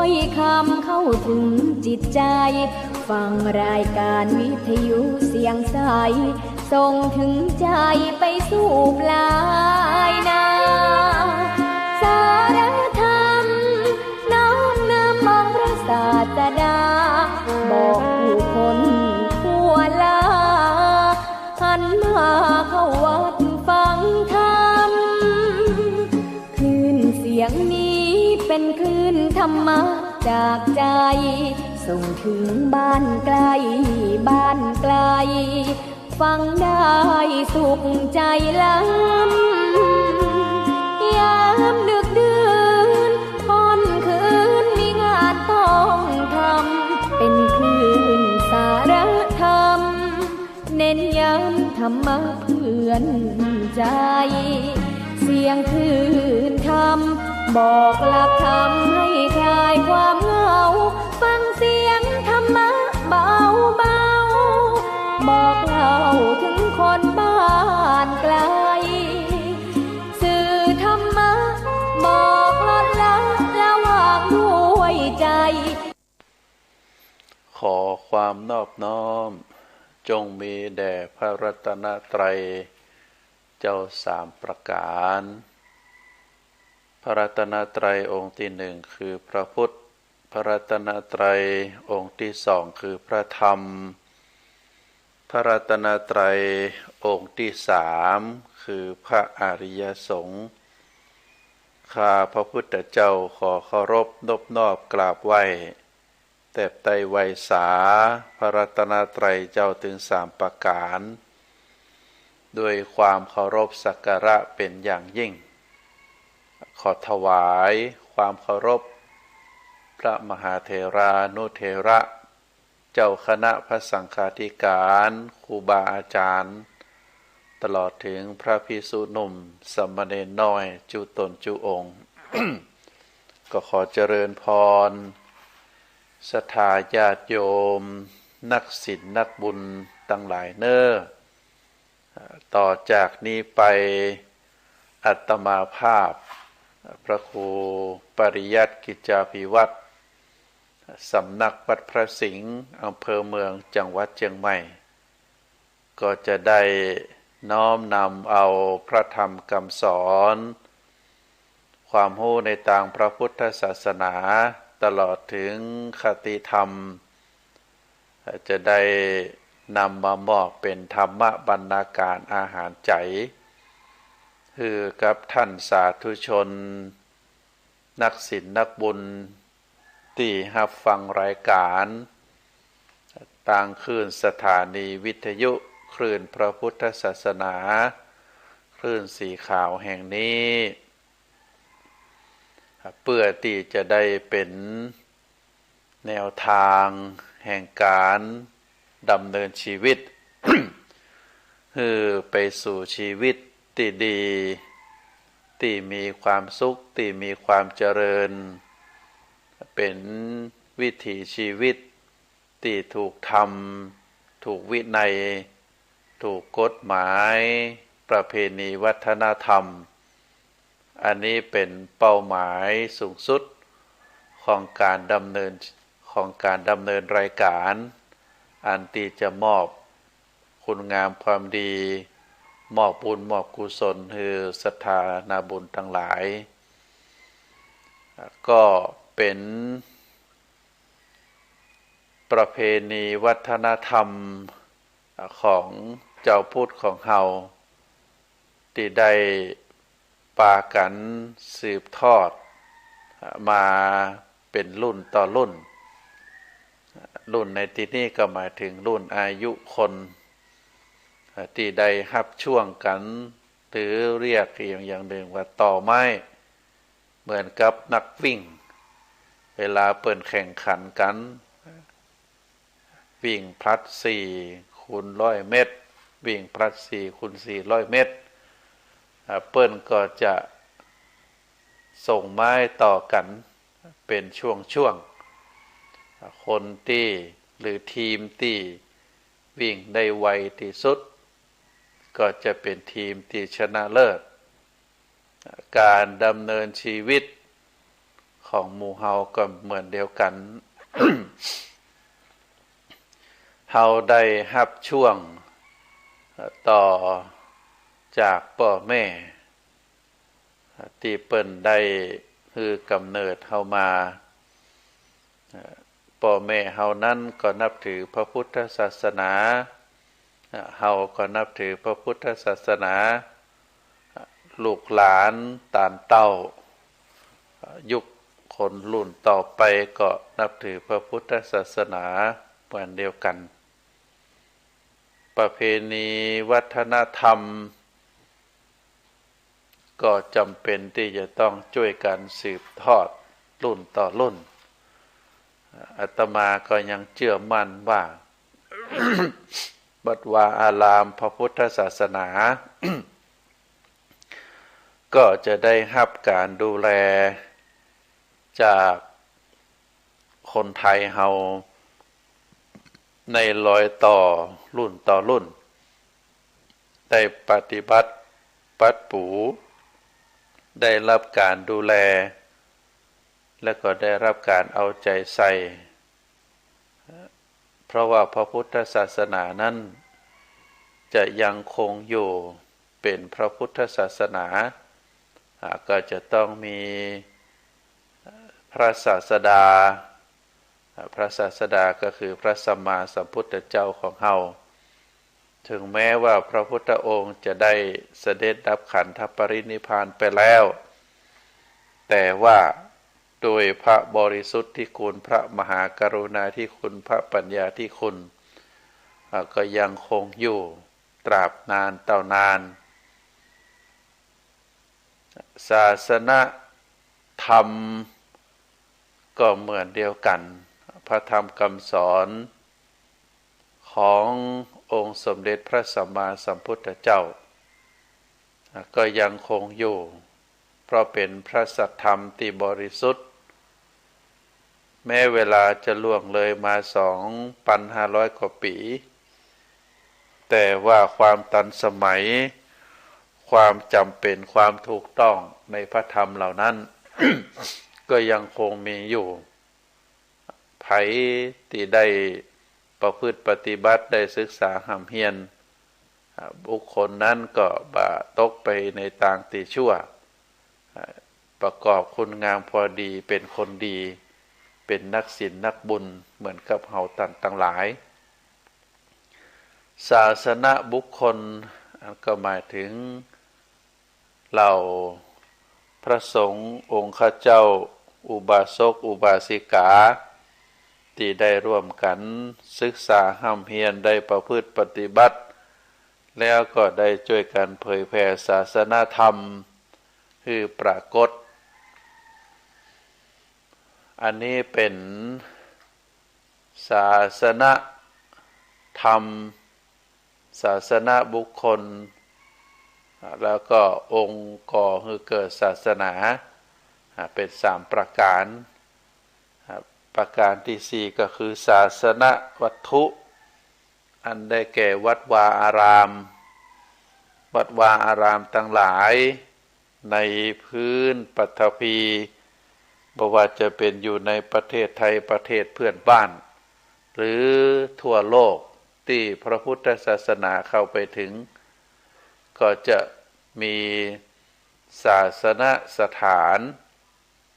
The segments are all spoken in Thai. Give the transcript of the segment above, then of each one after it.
อยคำเข้าถึงจิตใจฟังรายการวิทยุเสียงใสส่งถึงใจไปสู่ปลายนาสารธรรมน้อมนำมองพระศาสดาบอกผู้คนทั่วลาหันมาเข้าวัดฟังธรรมคลื่นเสียงนี้เป็นคลื่นธรรมะจากใจส่งถึงบ้านไกลบ้านไกลฟังได้สุขใจล้ำยามดึกดื่นค่ำคืนมีงานต้องทำเป็นคลื่นสารธรรมเน้นย้ำธรรมะเพื่อนใจเสียงคลื่นธรรมบอกหลักธรรมให้คลายความเหงาฟังเสียงธรรมะเบาเบาบอกเล่าถึงคนบ้านไกลสื่อธรรมะบอกลดละระหว่างด้วยใจขอความนอบน้อมจงมีแด่พระรัตนตรัยเจ้าสามประการพระรัตนตรัยองค์ที่หนึ่งคือพระพุทธพระรัตนตรัยองค์ที่สองคือพระธรรมพระรัตนตรัยองค์ที่สามคือพระอริยสงฆ์ข้าพระพุทธเจ้าขอเคารพนบนอบกราบไหว้แต่ไตรไวสาพระรัตนตรัยเจ้าถึงสามประการด้วยความเคารพสักการะเป็นอย่างยิ่งขอถวายความเคารพพระมหาเถรานุเถระเจ้าคณะพระสังฆาธิการครูบาอาจารย์ตลอดถึงพระภิกษุหนุ่มสามเณรน้อยจุตนจุองค์ ก็ขอเจริญพรศรัทธาญาติโยมนักศีลนักบุญตั้งหลายเน้อต่อจากนี้ไปอัตมาภาพพระครูปริยัติกิจจาภิวัตรสำนักวัดพระสิงห์อำเภอเมืองจังหวัดเชียงใหม่ก็จะได้น้อมนำเอาพระธรรมคำสอนความรู้ในทางพระพุทธศาสนาตลอดถึงคติธรรมจะได้นำมามอบเป็นธรรมบรรณาการอาหารใจคือกับท่านสาธุชนนักศีลนักบุญที่รับฟังรายการต่างคลื่นสถานีวิทยุคลื่นพระพุทธศาสนาคลื่นสีขาวแห่งนี้เพื่อที่จะได้เป็นแนวทางแห่งการดำเนินชีวิต คือไปสู่ชีวิตที่ดีที่มีความสุขที่มีความเจริญเป็นวิถีชีวิตที่ถูกธรรมถูกวินัยถูกกฎหมายประเพณีวัฒนธรรมอันนี้เป็นเป้าหมายสูงสุดของการดำเนินรายการอันที่จะมอบคุณงามความดีมอบบุญมอบกุศลคือศรัทธานาบุญทั้งหลายก็เป็นประเพณีวัฒนธรรมของเจ้าพุทธของเฮาที่ได้ปากันสืบทอดมาเป็นรุ่นต่อรุ่นในที่นี้ก็หมายถึงรุ่นอายุคนที่ได้รับช่วงกันหรือเรียกอย่างหนึ่งว่าต่อไม้เหมือนกับนักวิ่งเวลาเปิดแข่งขันกันวิ่งพลัด4 คูณ 100 เมตรวิ่งพลัด4 คูณ 400 เมตรเปิ้นก็จะส่งไม้ต่อกันเป็นช่วงคนที่หรือทีมที่วิ่งได้ไวที่สุดก็จะเป็นทีมที่ชนะเลิศการดำเนินชีวิตข ของหมู่เฮาก็เหมือนเดียวกัน เฮาได้รับช่วงต่อจากพ่อแม่ที่เปิ้นได้คือกำเนิดเฮามาพ่อแม่เฮานั้นก็นับถือพระพุทธศาสนาเฮาก็นับถือพระพุทธศาสนาลูกหลานตานเต้ายุคคนรุ่นต่อไปก็นับถือพระพุทธศาสนาเหมือนเดียวกันประเพณีวัฒนธรรมก็จำเป็นที่จะต้องช่วยกันสืบทอดรุ่นต่อรุ่นอาตมาก็ยังเชื่อมั่นว่า วัดวาอารามพระพุทธศาสนา ก็จะได้รับการดูแลจากคนไทยเฮาในรอยต่อรุ่นต่อรุ่นได้ปฏิบัติปัดปูได้รับการดูแลและก็ได้รับการเอาใจใส่เพราะว่าพระพุทธศาสนานั้นจะยังคงอยู่เป็นพระพุทธศาสนาก็จะต้องมีพระศาสดาพระศาสดาก็คือพระสัมมาสัมพุทธเจ้าของเฮาถึงแม้ว่าพระพุทธองค์จะได้เสด็จดับขันธปรินิพพานไปแล้วแต่ว่าโดยพระบริสุทธิคุณพระมหากรุณาธิคุณพระปัญญาธิคุณก็ยังคงอยู่ตราบนานเต่านานศาสนธรรมก็เหมือนเดียวกันพระธรรมคำสอนขององค์สมเด็จพระสัมมาสัมพุทธเจ้าก็ยังคงอยู่เพราะเป็นพระสัทธรรมที่บริสุทธิ์แม้เวลาจะล่วงเลยมา 2,500 กว่าปีแต่ว่าความทันสมัยความจำเป็นความถูกต้องในพระธรรมเหล่านั้น ก็ยังคงมีอยู่ไผที่ได้ประพฤติปฏิบัติได้ศึกษาหำเฮียนบุคคลนั้นก็บ่ตกไปในทางที่ชั่วประกอบคุณงามพอดีเป็นคนดีเป็นนักศีลนักบุญเหมือนกับเฮาทั้งหลายศาสนบุคคลก็หมายถึงเหล่าพระสงฆ์องค์ข้าเจ้าอุบาสกอุบาสิกาที่ได้ร่วมกันศึกษาหำเฮียนได้ประพฤติปฏิบัติแล้วก็ได้ช่วยกันเผยแผ่ศาสนธรรมคือปรากฏอันนี้เป็นศาสนธรรมศาสนาบุคคลแล้วก็องค์ก่อให้เกิดศาสนาเป็น3ประการประการที่4ก็คือศาสนวัตถุอันได้แก่วัดวาอารามวัดวาอารามทั้งหลายในพื้นปฐพีบ่ว่าจะเป็นอยู่ในประเทศไทยประเทศเพื่อนบ้านหรือทั่วโลกที่พระพุทธศาสนาเข้าไปถึงก็จะมีศาสนสถาน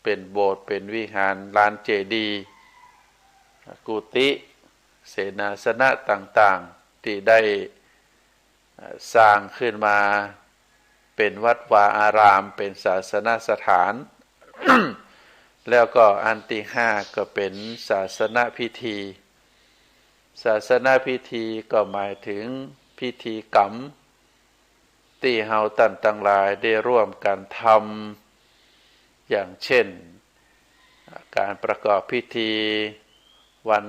เป็นโบสถ์เป็นวิหารลานเจดีย์กุฏิเสนาสนะต่างๆที่ได้สร้างขึ้นมาเป็นวัดวาอารามเป็นศาสนสถาน แล้วก็อันที่5ก็เป็นศาสนพิธีศาสนพิธีก็หมายถึงพิธีกรรมที่เฮาท่านทั้งหลายได้ร่วมกันทำอย่างเช่นการประกอบพิธีวัน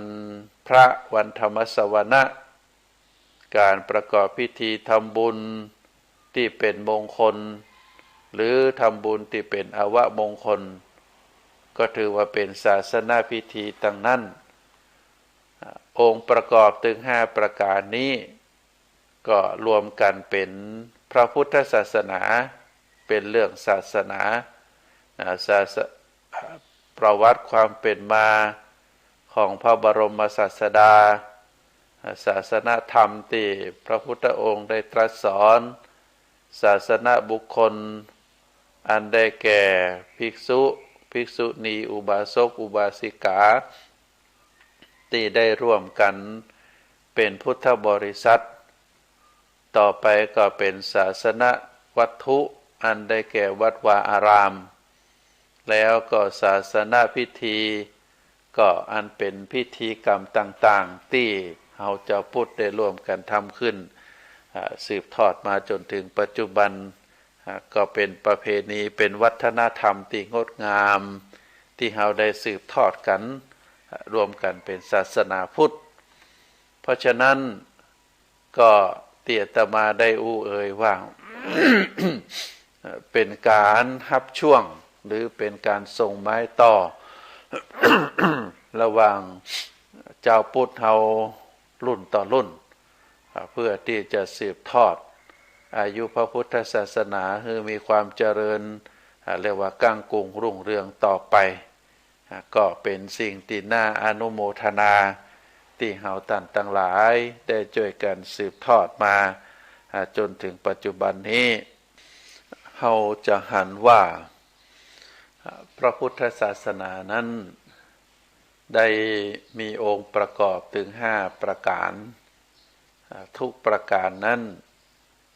พระวันธรรมสวนะการประกอบพิธีทำบุญที่เป็นมงคลหรือทำบุญที่เป็นอวมงคลก็ถือว่าเป็นศาสนพิธีทั้งนั้นองค์ประกอบถึง5ประการนี้ก็รวมกันเป็นพระพุทธศาสนาเป็นเรื่องศาสนา ประวัติความเป็นมาของพระบรมศาสดาศาสนธรรมที่พระพุทธองค์ได้ตรัสสอนศาสนบุคคลอันได้แก่ภิกษุภิกษุณีอุบาสกอุบาสิกาที่ได้ร่วมกันเป็นพุทธบริษัทต่อไปก็เป็นศาสนวัตถุอันได้แก่วัดวาอารามแล้วก็ศาสนพิธีก็อันเป็นพิธีกรรมต่างๆที่เราเจ้าพุทธได้ร่วมกันทำขึ้นสืบทอดมาจนถึงปัจจุบันก็เป็นประเพณีเป็นวัฒนธรรมที่งดงามที่เราได้สืบทอดกันรวมกันเป็นศาสนาพุทธเพราะฉะนั้นก็เตี่ยตมาได้เอ่ยว่า เป็นการฮับช่วงหรือเป็นการส่งไม้ต่อ ระหว่างเจ้าพุทธเฮารุ่นต่อรุ่นเพื่อที่จะสืบทอดอายุพระพุทธศาสนาให้มีความเจริญเรียกว่าก้างกุงรุ่งเรืองต่อไปก็เป็นสิ่งที่น่าอนุโมทนาที่เฮาท่านทั้งหลายได้ช่วยกันสืบทอดมาจนถึงปัจจุบันนี้เฮาจะหันว่าพระพุทธศาสนานั้นได้มีองค์ประกอบถึง5ประการทุกประการนั้น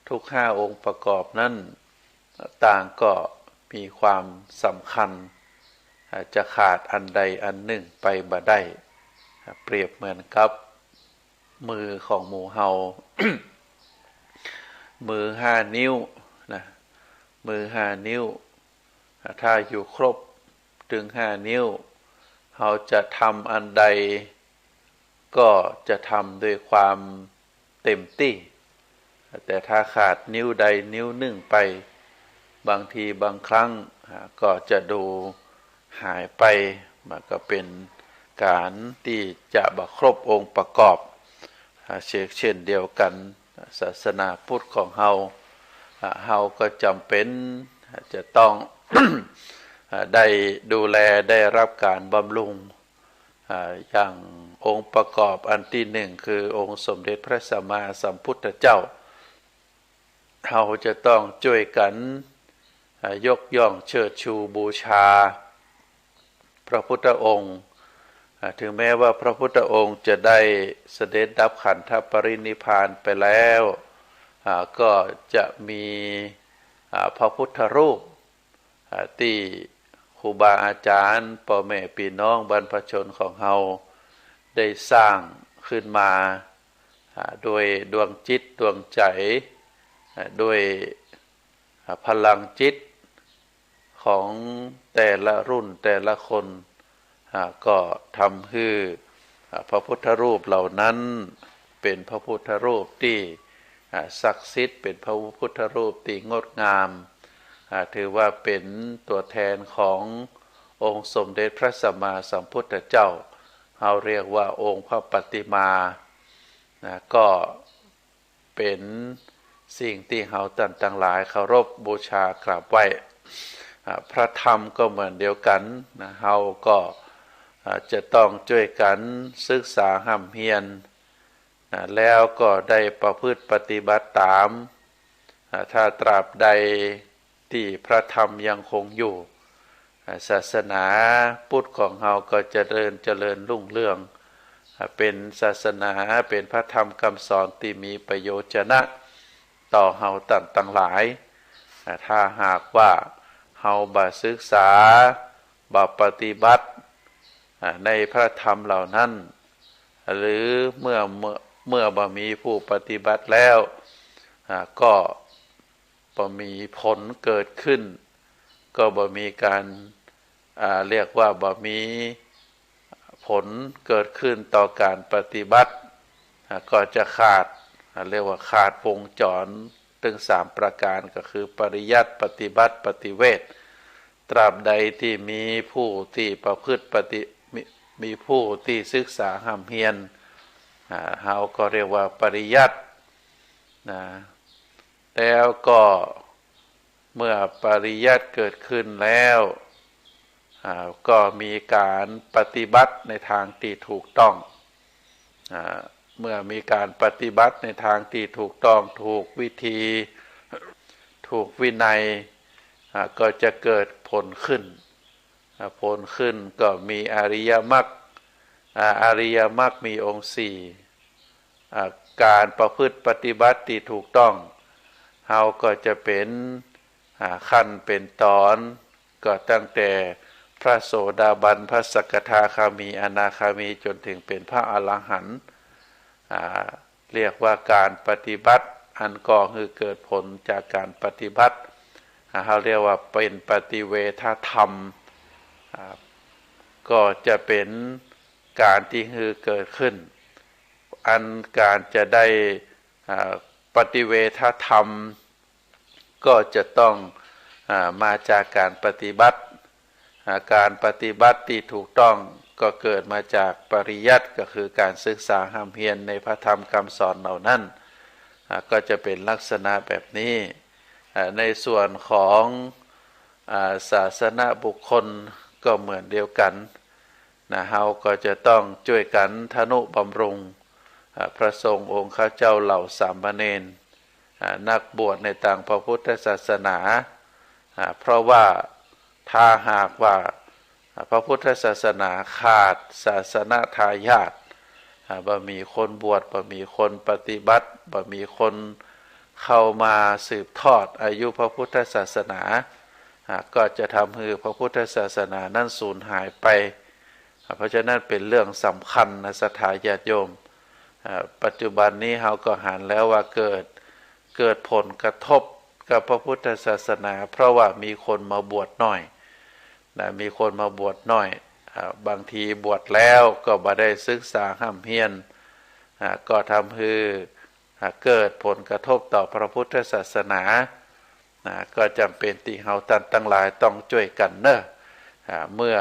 ทุก5องค์ประกอบนั้นต่างก็มีความสำคัญจะขาดอันใดอันหนึ่งไปบ่ได้เปรียบเหมือนกับมือของหมู่เฮา มือ5นิ้วนะมือ5นิ้วถ้าอยู่ครบถึง5นิ้วเราจะทำอันใดก็จะทำด้วยความเต็มที่แต่ถ้าขาดนิ้วใดนิ้วหนึ่งไปบางทีบางครั้งก็จะดูหายไปมันก็เป็นการที่จะบ่ครบองค์ประกอบเช่นเดียวกันศาสนาพุทธของเฮาก็จำเป็นจะต้อง ได้ดูแลได้รับการบำรุงอย่างองค์ประกอบอันที่หนึ่งคือองค์สมเด็จพระสัมมาสัมพุทธเจ้าเราจะต้องช่วยกันยกย่องเชิดชูบูชาพระพุทธองค์ถึงแม้ว่าพระพุทธองค์จะได้เสด็จดับขันธปรินิพพานไปแล้วก็จะมีพระพุทธรูปที่ครูบาอาจารย์พ่อแม่พี่น้องบรรพชนของเราได้สร้างขึ้นมาโดยดวงจิตดวงใจด้วยพลังจิตของแต่ละรุ่นแต่ละคนก็ทำให้พระพุทธรูปเหล่านั้นเป็นพระพุทธรูปที่ศักดิ์สิทธิ์เป็นพระพุทธรูปที่งดงามถือว่าเป็นตัวแทนขององค์สมเด็จพระสัมมาสัมพุทธเจ้าเราเรียกว่าองค์พระปฏิมาก็เป็นสิ่งที่เราท่านทั้งหลายเคารพบูชากราบไหว้พระธรรมก็เหมือนเดียวกันเราก็จะต้องช่วยกันศึกษาห้ำเฮียนแล้วก็ได้ประพฤติปฏิบัติตามถ้าตราบใดที่พระธรรมยังคงอยู่ศาสนาพุทธของเราก็จะเจริญรุ่งเรืองเป็นศาสนาเป็นพระธรรมคำสอนที่มีประโยชนะต่อเราทั้งหลายถ้าหากว่าเราบ่ศึกษาบ่ปฏิบัติในพระธรรมเหล่านั้นหรือเมื่อบ่มีผู้ปฏิบัติแล้วก็บ่มีผลเกิดขึ้นก็บ่มีการเรียกว่าบ่มีผลเกิดขึ้นต่อการปฏิบัติก็จะขาดเรียกว่าขาดวงจรถึง3ประการก็คือปริยัติปฏิบัติปฏิเวทตราบใดที่มีผู้ที่ประพฤติมีผู้ที่ศึกษาห้ำเฮียนเราก็เรียกว่าปริยัติแล้วก็เมื่อปริยัติเกิดขึ้นแล้ว ก็มีการปฏิบัติในทางที่ถูกต้องเมื่อมีการปฏิบัติในทางที่ถูกต้องถูกวิธีถูกวินัยก็จะเกิดผลขึ้นผลขึ้นก็มีอริยมรรคอริยมรรคมีองค์สี่การประพฤติปฏิบัติที่ถูกต้องเฮาก็จะเป็นขั้นเป็นตอนก็ตั้งแต่พระโสดาบันพระสกทาคามีอนาคามีจนถึงเป็นพระอรหันต์เรียกว่าการปฏิบัติอันก่อคือเกิดผลจากการปฏิบัติเขาเรียกว่าเป็นปฏิเวทธรรมก็จะเป็นการที่คือเกิดขึ้นอันการจะได้ปฏิเวทธรรมก็จะต้องมาจากการปฏิบัติการปฏิบัติที่ถูกต้องก็เกิดมาจากปริยัติก็คือการศึกษาห้ามเพียรในพระธรรมคำสอนเหล่านั้นก็จะเป็นลักษณะแบบนี้ในส่วนของศาสนาบุคคลก็เหมือนเดียวกันเฮาก็จะต้องช่วยกันทนุบำรุงพระสงฆ์องค์ข้าเจ้าเหล่าสามเณรนักบวชในต่างพระพุทธศาสนาเพราะว่าถ้าหากว่าพระพุทธศาสนาขาดศาสนาทายาทบ่มีคนบวชบ่มีคนปฏิบัติบ่มีคนเข้ามาสืบทอดอายุพระพุทธศาสนาก็จะทำให้พระพุทธศาสนานั้นสูญหายไปเพราะฉะนั้นเป็นเรื่องสำคัญนะศรัทธาญาติโยมปัจจุบันนี้เราก็หันแล้วว่าเกิดผลกระทบกับพระพุทธศาสนาเพราะว่ามีคนมาบวชน้อยมีคนมาบวชน้อยบางทีบวชแล้วก็บ่ได้ศึกษาห้ามเพียรก็ทำให้เกิดผลกระทบต่อพระพุทธศาสนาก็จำเป็นที่เฮาท่านทั้งหลายต้องช่วยกันเนอะเมื่อ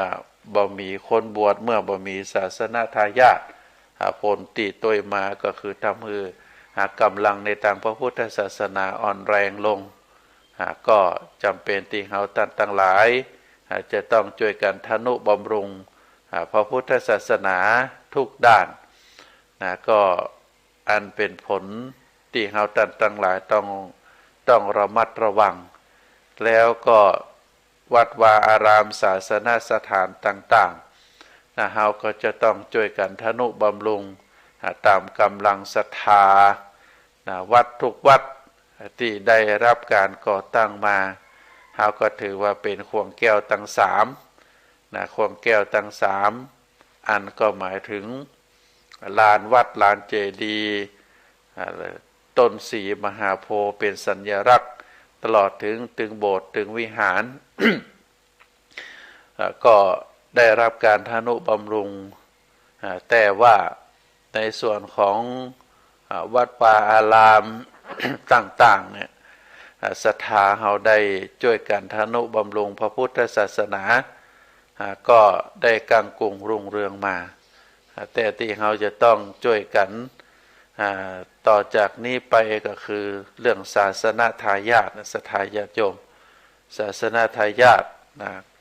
บ่มีคนบวชเมื่อบ่มีศาสนาทายาทผลตีตัวมาก็คือทำให้กำลังในทางพระพุทธศาสนาอ่อนแรงลงก็จำเป็นที่เฮาท่านทั้งหลายจะต้องช่วยกันทนุบำรุงพระพุทธศาสนาทุกด้านก็อันเป็นผลที่เฮาท่านทั้งหลายต้องระมัดระวังแล้วก็วัดวาอารามศาสนสถานต่างๆเฮาก็จะต้องช่วยกันทนุบำรุงตามกำลังศรัทธาวัดทุกวัดที่ได้รับการก่อตั้งมาเฮาก็ถือว่าเป็นข่วงแก้วทั้งสามข่วงแก้วทั้งสามอันก็หมายถึงลานวัดลานเจดีย์ต้นสีมหาโพธิ์เป็นสัญลักษณ์ตลอดถึงโบสถ์ถึงวิหาร ก็ได้รับการทนุบำรุงแต่ว่าในส่วนของวัดป่าอาราม ต่างๆเนี่ยศรัทธาเฮาได้ช่วยกันทนุบำรุงพระพุทธศาสนาก็ได้กังกุงรุ่งเรืองมาแต่ที่เฮาจะต้องช่วยกันต่อจากนี้ไปก็คือเรื่องศาสนาทายาทศรัทธาญาติโยมศาสนาทายาท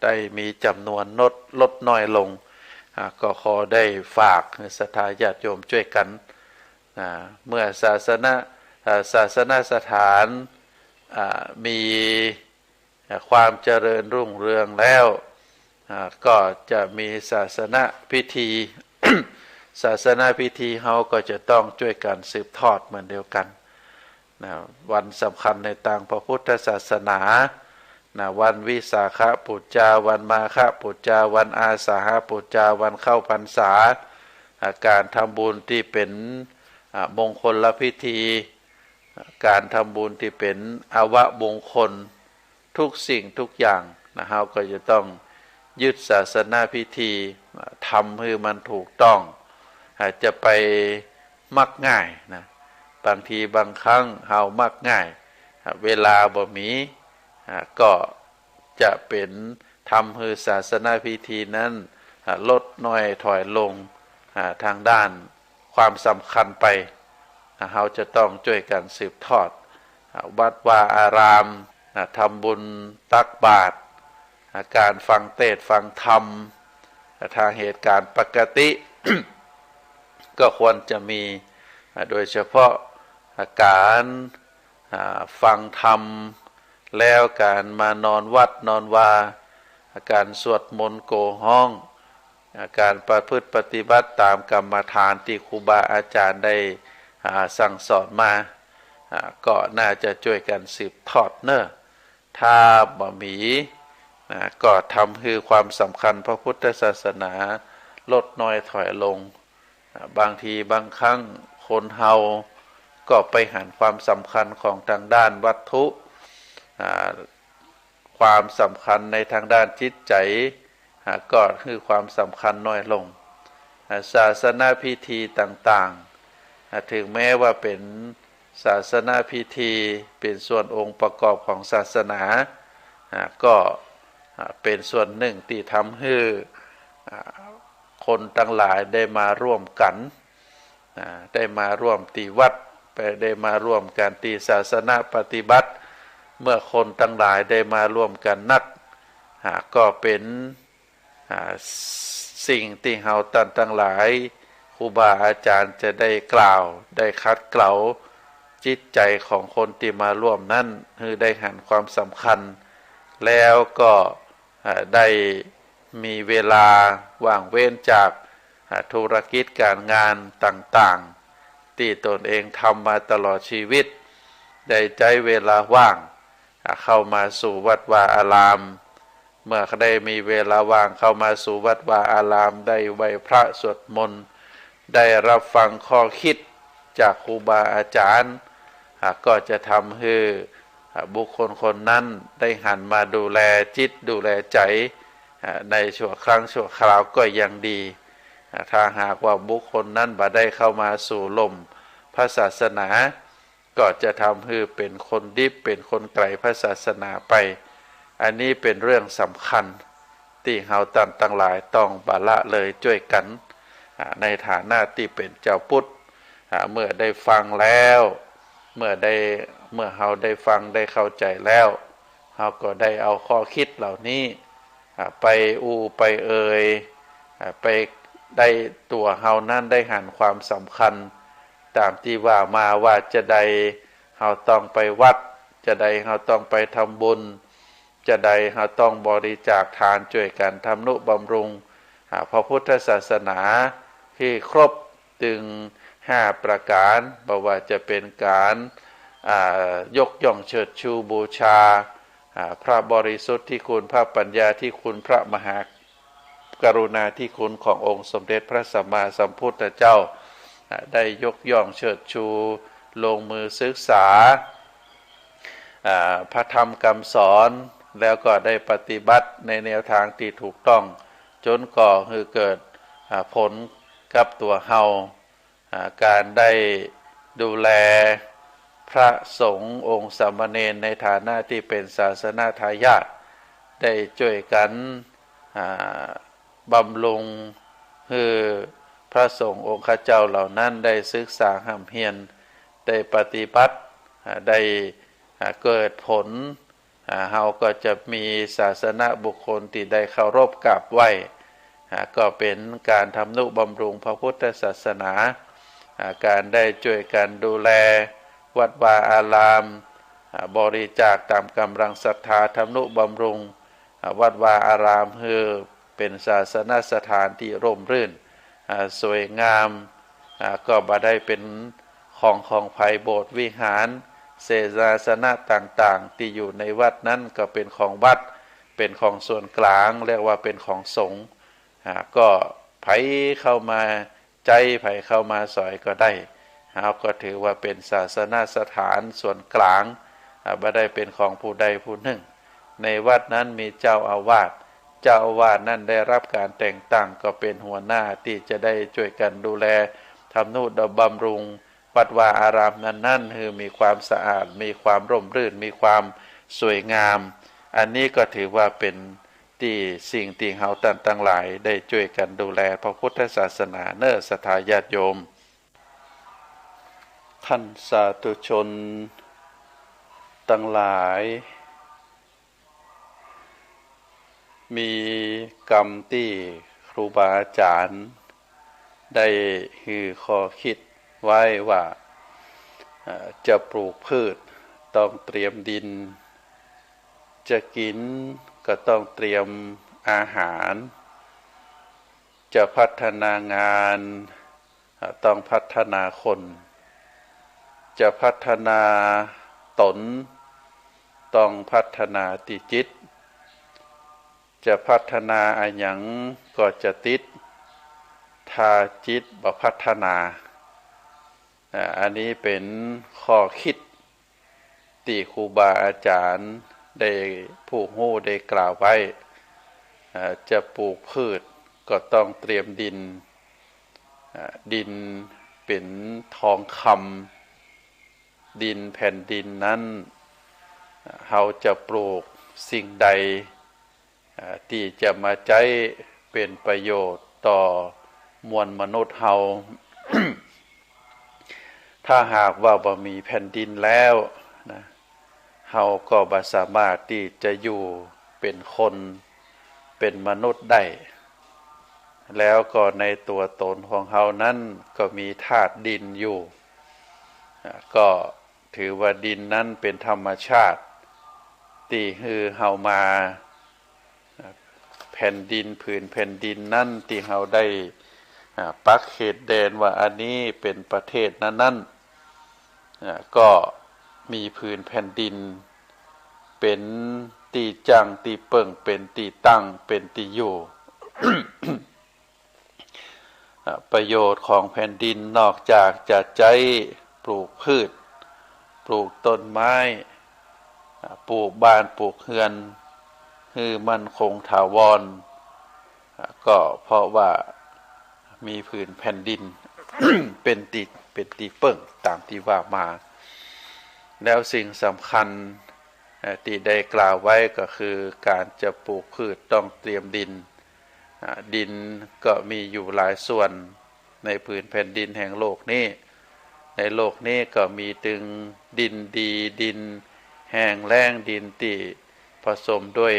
ได้มีจำนวนลดน้อยลงก็ขอได้ฝากศรัทธาญาติโยมช่วยกันเมื่อศาสนาสถานมีความเจริญรุ่งเรืองแล้วก็จะมีศาสนาพิธี ศาสนาพิธีเฮาก็จะต้องช่วยกันสืบทอดเหมือนเดียวกันวันสำคัญในทางพระพุทธศาสนาวันวิสาขบูชาวันมาฆบูชาวันอาสาฬหบูชาวันเข้าพรรษาการทำบุญที่เป็นมงคลพิธีการทำบุญที่เป็นอวมงคลทุกสิ่งทุกอย่างเฮาก็จะต้องยึดศาสนาพิธีทำให้มันถูกต้องจะไปมักง่ายบางทีบางครั้งเฮามักง่ายเวลาบ่มีก็จะเป็นทำให้ศาสนาพิธีนั้นลดน้อยถอยลงทางด้านความสำคัญไปเราจะต้องช่วยกันสืบทอดวัดวาอารามทำบุญตักบาตร การฟังเทศน์ฟังธรรมทางเหตุการณ์ปกติ ก็ควรจะมีโดยเฉพาะการฟังธรรมแล้วการมานอนวัดนอนวาการสวดมนต์โกห้องการประพฤติปฏิบัติตามกรรมฐานที่ครูบาอาจารย์ได้สั่งสอนมาก็น่าจะช่วยกันสืบทอดเนอะถ้าบ่มีก็ทำให้ความสำคัญพระพุทธศาสนาลดน้อยถอยลงบางทีบางครั้งคนเฮาก็ไปหันความสำคัญของทางด้านวัตถุความสำคัญในทางด้านจิตใจก็คือความสำคัญน้อยลงศาสนาพิธีต่างๆถึงแม้ว่าเป็นศาสนาพิธีเป็นส่วนองค์ประกอบของศาสนาก็เป็นส่วนหนึ่งที่ทำให้คนทั้งหลายได้มาร่วมกันได้มาร่วมตีวัดได้มาร่วมกันตีศาสนาปฏิบัติเมื่อคนทั้งหลายได้มาร่วมกันนักก็เป็นสิ่งที่เฮาทั้งหลายครูบาอาจารย์จะได้กล่าวได้คัดเกลาจิตใจของคนที่มาร่วมนั้นคือได้หันความสำคัญแล้วก็ได้มีเวลาว่างเว้นจากธุรกิจการงานต่างๆที่ตนเองทำมาตลอดชีวิตได้ใช้เวลาว่างเข้ามาสู่วัดวาอารามเมื่อได้มีเวลาว่างเข้ามาสู่วัดวาอารามได้ไหว้พระสวดมนต์ได้รับฟังข้อคิดจากครูบาอาจารย์ก็จะทำให้บุคคลคนนั้นได้หันมาดูแลจิตดูแลใจในชั่วครั้งชั่วคราวก็ยังดีถ้าหากว่าบุคคลนั้นบ่ได้เข้ามาสู่ลมพระศาสนาก็จะทำให้เป็นคนดิบเป็นคนไกลพระศาสนาไปอันนี้เป็นเรื่องสำคัญที่เฮาตั้งหลายต้องบาละเลยช่วยกันในฐานะที่เป็นเจ้าพุทธเมื่อได้ฟังแล้วเมื่อเฮาได้ฟังได้เข้าใจแล้วเฮาก็ได้เอาข้อคิดเหล่านี้ไปไปไปได้ตัวเฮานั้นได้หันความสำคัญตามที่ว่ามาว่าจะได้เฮาต้องไปวัดจะได้เฮาต้องไปทำบุญจะได้เฮาต้องบริจาคทานช่วยกันทำนุบำรุงพระพุทธศาสนาที่ครบถึง5ประการบ่ว่าจะเป็นการยกย่องเชิดชูบูชาพระบริสุทธิ์ที่คุณพระปัญญาที่คุณพระมหากรุณาธิคุณขององค์สมเด็จพระสัมมาสัมพุทธเจ้าได้ยกย่องเชิดชูลงมือศึกษาพระธรรมคำสอนแล้วก็ได้ปฏิบัติในแนวทางที่ถูกต้องจนก่อให้เกิดผลกับตัวเฮาการได้ดูแลพระสงฆ์องค์สามเณรในฐานะที่เป็นศาสนาทายาทได้ช่วยกันบำรุงให้พระสงฆ์องค์ข้าเจ้าเหล่านั้นได้ศึกษาห้ำเฮียนได้ปฏิบัติได้เกิดผลเฮาก็จะมีศาสนาบุคคลที่ได้เคารพกราบไหว้ก็เป็นการทำนุบำรุงพระพุทธศาสนาการได้ช่วยกันดูแลวัดวาอารามบริจาคตามกำลังศรัทธาทำนุบำรุงวัดวาอารามเพื่อเป็นศาสนสถานที่ร่มรื่นสวยงามก็บ่ได้เป็นของไผ่โบสถ์วิหารเศษาสนะต่างๆที่อยู่ในวัดนั้นก็เป็นของวัดเป็นของส่วนกลางเรียกว่าเป็นของสงฆ์ก็ไผเข้ามาใจไผเข้ามาสอยก็ได้ก็ถือว่าเป็นศาสนสถานส่วนกลางบ่ได้เป็นของผู้ใดผู้หนึ่งในวัดนั้นมีเจ้าอาวาสนั้นได้รับการแต่งตั้งก็เป็นหัวหน้าที่จะได้ช่วยกันดูแลทำนุบำรุงวัดวาอารามนั้นคือมีความสะอาดมีความร่มรื่นมีความสวยงามอันนี้ก็ถือว่าเป็นที่สิ่งที่เฮาตั้งหลายได้ช่วยกันดูแลพระพุทธศาสนาเนศรัทธาญาติโยมท่านสาธุชนทั้งหลาย มีกรรมที่ครูบาอาจารย์ได้คือข้อคิดไว้ว่าจะปลูกพืชต้องเตรียมดินจะกินก็ต้องเตรียมอาหารจะพัฒนางานต้องพัฒนาคนจะพัฒนาตนต้องพัฒนาติจิตจะพัฒนาอะไรหยังก็จะติดถ้าจิตบ่พัฒนาอันนี้เป็นข้อคิดที่ครูบาอาจารย์ได้ผู้รู้ได้กล่าวไว้จะปลูกพืชก็ต้องเตรียมดินดินเป็นทองคำดินแผ่นดินนั้นเราจะปลูกสิ่งใดที่จะมาใช้เป็นประโยชน์ต่อมวลมนุษย์เรา ถ้าหากว่าบ่มีแผ่นดินแล้วนะเราก็บ่สามารถที่จะอยู่เป็นคนเป็นมนุษย์ได้แล้วก็ในตัวตนของเรานั้นก็มีธาตุดินอยู่ก็ถือว่าดินนั้นเป็นธรรมชาติที่คือเฮามาแผ่นดินผืนแผ่นดินนั้นที่เฮาได้ปักเขตแดนว่าอันนี้เป็นประเทศนั้นก็มีผืนแผ่นดินเป็นตีจังตีเปิ่งเป็นตีตั้งเป็นตีอยู่ ประโยชน์ของแผ่นดินนอกจากจะใช้ปลูกพืชปลูกต้นไม้ปลูกบ้านปลูกเรือนให้มั่นคงถาวรก็เพราะว่ามีผืนแผ่นดิน เป็นตีเปิ่งตามที่ว่ามาแล้วสิ่งสำคัญที่ได้กล่าวไว้ก็คือการจะปลูกพืชต้องเตรียมดินดินก็มีอยู่หลายส่วนในผืนแผ่นดินแห่งโลกนี้ในโลกนี้ก็มีถึงดินดีดินแห้งแล้งดินที่ผสมด้วย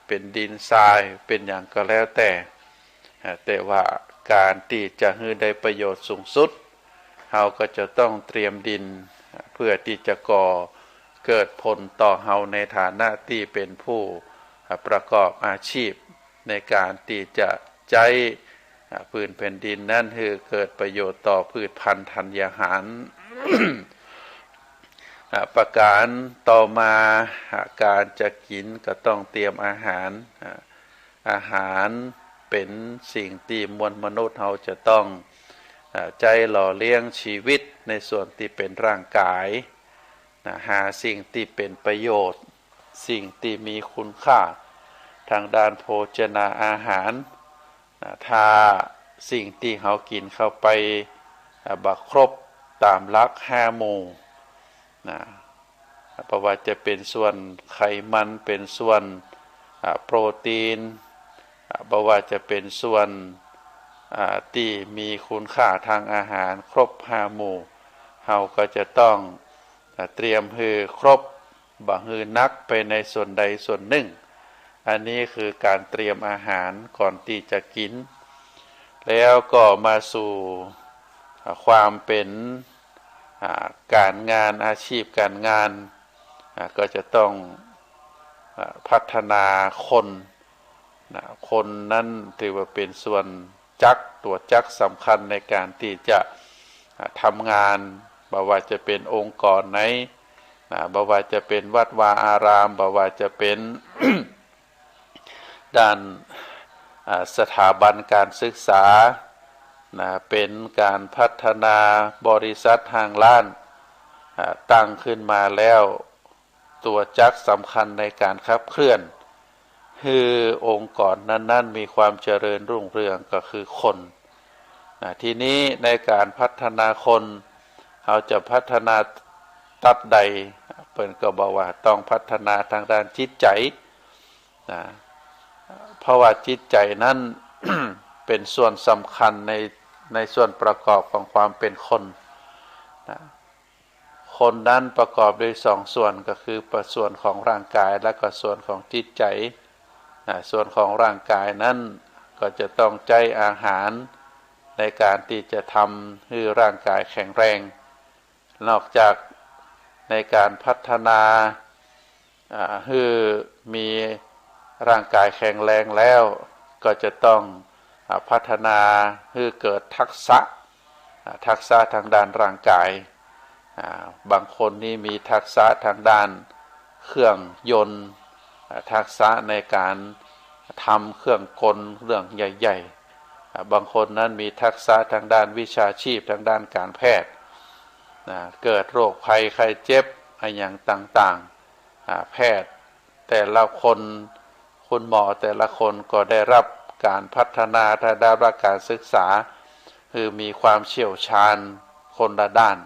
เป็นดินทรายเป็นอย่างก็แล้วแต่ว่าการที่จะให้ได้ประโยชน์สูงสุดเราก็จะต้องเตรียมดินเพื่อที่จะก่อเกิดผลต่อเราในฐานะที่เป็นผู้ประกอบอาชีพในการที่จะใช้ผืนแผ่นดินนั้นให้เกิดประโยชน์ต่อพืชพันธุ์ธัญญาหาร ประการต่อมาการจะกินก็ต้องเตรียมอาหารอาหารเป็นสิ่งที่มวลมนุษย์เราจะต้องใจหล่อเลี้ยงชีวิตในส่วนที่เป็นร่างกายหาสิ่งที่เป็นประโยชน์สิ่งที่มีคุณค่าทางด้านโภชนาอาหารถ้าสิ่งที่เรากินเข้าไปบักครบตามหลัก5หมู่เพราะว่าจะเป็นส่วนไขมันเป็นส่วนโปรตีนเพราะว่าจะเป็นส่วนที่มีคุณค่าทางอาหารครบ5หมู่เราก็จะต้องเตรียมให้ครบบ่ให้นักไปในส่วนใดส่วนหนึ่งอันนี้คือการเตรียมอาหารก่อนที่จะกินแล้วก็มาสู่ความเป็นการงานอาชีพการงานก็จะต้องพัฒนาคนนั้นถือว่าเป็นส่วนตัวจักรสำคัญในการที่จะทำงานบ่ว่าจะเป็นองค์กรไหนบ่ว่าจะเป็นวัดวาอารามบ่ว่าจะเป็น ด้านสถาบันการศึกษาเป็นการพัฒนาบริษัททางล้านตั้งขึ้นมาแล้วตัวจักรสำคัญในการขับเคลื่อนคือองค์กรนั้นมีความเจริญรุ่งเรืองก็คือคนทีนี้ในการพัฒนาคนเราจะพัฒนาตัดใดเพิ่นก็บอกว่าต้องพัฒนาทางด้านจิตใจเพราะว่าจิตใจนั้น เป็นส่วนสำคัญในส่วนประกอบของความเป็นคนคนนั้นประกอบด้วย2ส่วนก็คือส่วนของร่างกายและก็ส่วนของจิตใจ ส่วนของร่างกายนั้นก็จะต้องใจอาหารในการที่จะทำให้ร่างกายแข็งแรงนอกจากในการพัฒนาให้มีร่างกายแข็งแรงแล้วก็จะต้องพัฒนาให้เกิดทักษะทางด้านร่างกายบางคนนี่มีทักษะทางด้านเครื่องยนต์ทักษะในการทำเครื่องกลเรื่องใหญ่ๆบางคนนั้นมีทักษะทางด้านวิชาชีพทางด้านการแพทย์เกิดโรคภัยไข้เจ็บอย่างต่างๆแพทย์แต่ละคนคุณหมอแต่ละคนก็ได้รับการพัฒนาได้รับการศึกษาคือมีความเชี่ยวชาญคนละด้าน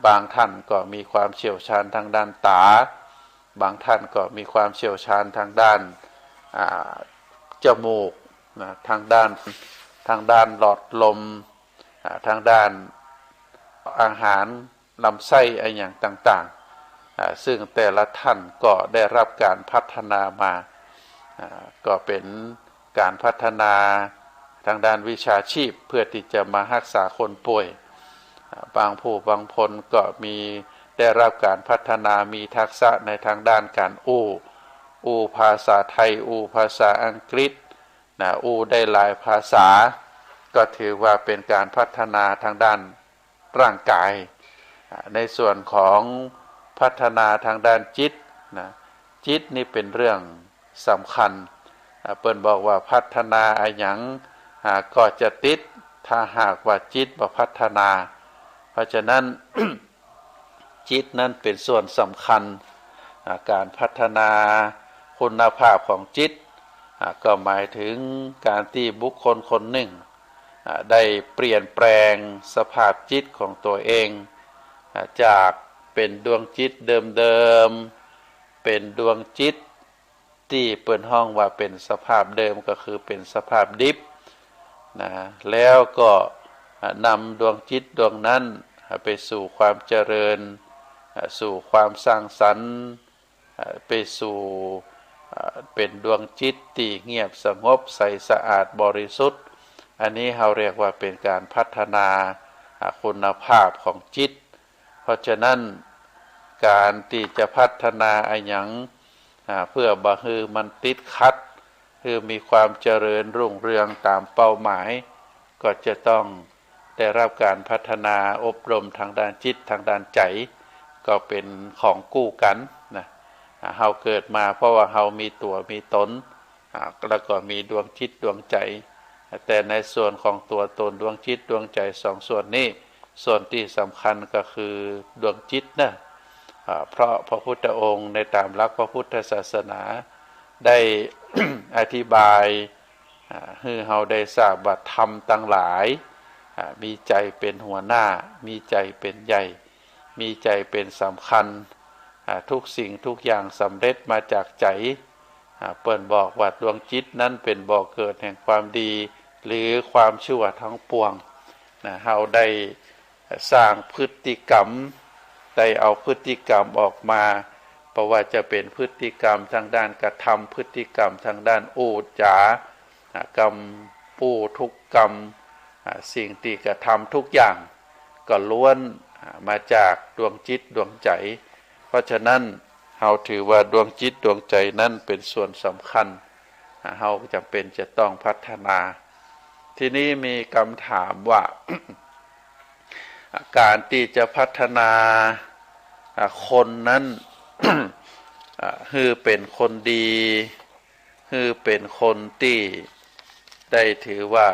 บางท่านก็มีความเชี่ยวชาญทางด้านตาบางท่านก็มีความเชี่ยวชาญทางด้านจมูกทางด้านหลอดลมทางด้านอาหารลำไส้อย่างต่างๆซึ่งแต่ละท่านก็ได้รับการพัฒนามาก็เป็นการพัฒนาทางด้านวิชาชีพเพื่อที่จะมารักษาคนป่วยบางผู้บางคนก็มีได้รับการพัฒนามีทักษะในทางด้านการอู้ภาษาไทยภาษาอังกฤษได้หลายภาษาก็ถือว่าเป็นการพัฒนาทางด้านร่างกายในส่วนของพัฒนาทางด้านจิตจิตนี่เป็นเรื่องสำคัญเปิ้นบอกว่าพัฒนาอย่างก็จะติดถ้าหากว่าจิตบ่พัฒนาเพราะฉะนั้น จิตนั้นเป็นส่วนสำคัญการพัฒนาคุณภาพของจิตก็หมายถึงการที่บุคคลคนหนึ่งได้เปลี่ยนแปลงสภาพจิตของตัวเองจากเป็นดวงจิตเดิมๆเป็นดวงจิตที่เปิดห้องว่าเป็นสภาพเดิมก็คือเป็นสภาพดิบแล้วก็นำดวงจิตดวงนั้นไปสู่ความเจริญสู่ความสร้างสรรค์ไปสู่เป็นดวงจิตที่เงียบสงบใสสะอาดบริสุทธิ์อันนี้เราเรียกว่าเป็นการพัฒนาคุณภาพของจิตเพราะฉะนั้นการที่จะพัฒนาอย่างเพื่อบะฮือมันติดขัดคือมีความเจริญรุ่งเรืองตามเป้าหมายก็จะต้องได้รับการพัฒนาอบรมทางด้านจิตทางด้านใจก็เป็นของคู่กันเฮาเกิดมาเพราะว่าเฮามีตัวมีตนแล้วก็มีดวงจิตดวงใจแต่ในส่วนของตัวตนดวงจิตดวงใจสองส่วนนี้ส่วนที่สำคัญก็คือดวงจิตเพราะพระพุทธองค์ในตามหลักพระพุทธศาสนาได้ อธิบายให้เฮาได้ทราบว่าธรรมทั้งหลายมีใจเป็นหัวหน้ามีใจเป็นใหญ่มีใจเป็นสำคัญทุกสิ่งทุกอย่างสำเร็จมาจากใจเปิ้นบอกว่าดวงจิตนั้นเป็นบ่อเกิดแห่งความดีหรือความชั่วทั้งปวงเฮาได้สร้างพฤติกรรมได้เอาพฤติกรรมออกมาเพราะว่าจะเป็นพฤติกรรมทางด้านกระทำพฤติกรรมทางด้านอูจากรรมปูทุกกรรมสิ่งที่กระทำทุกอย่างก็ล้วนมาจากดวงจิตดวงใจเพราะฉะนั้นเฮาถือว่าดวงจิตดวงใจนั้นเป็นส่วนสำคัญเฮาจำเป็นจะต้องพัฒนาทีนี้มีคำถามว่า การที่จะพัฒนาคนนั้น คือเป็นคนดีคือเป็นคนที่ได้ถือว่า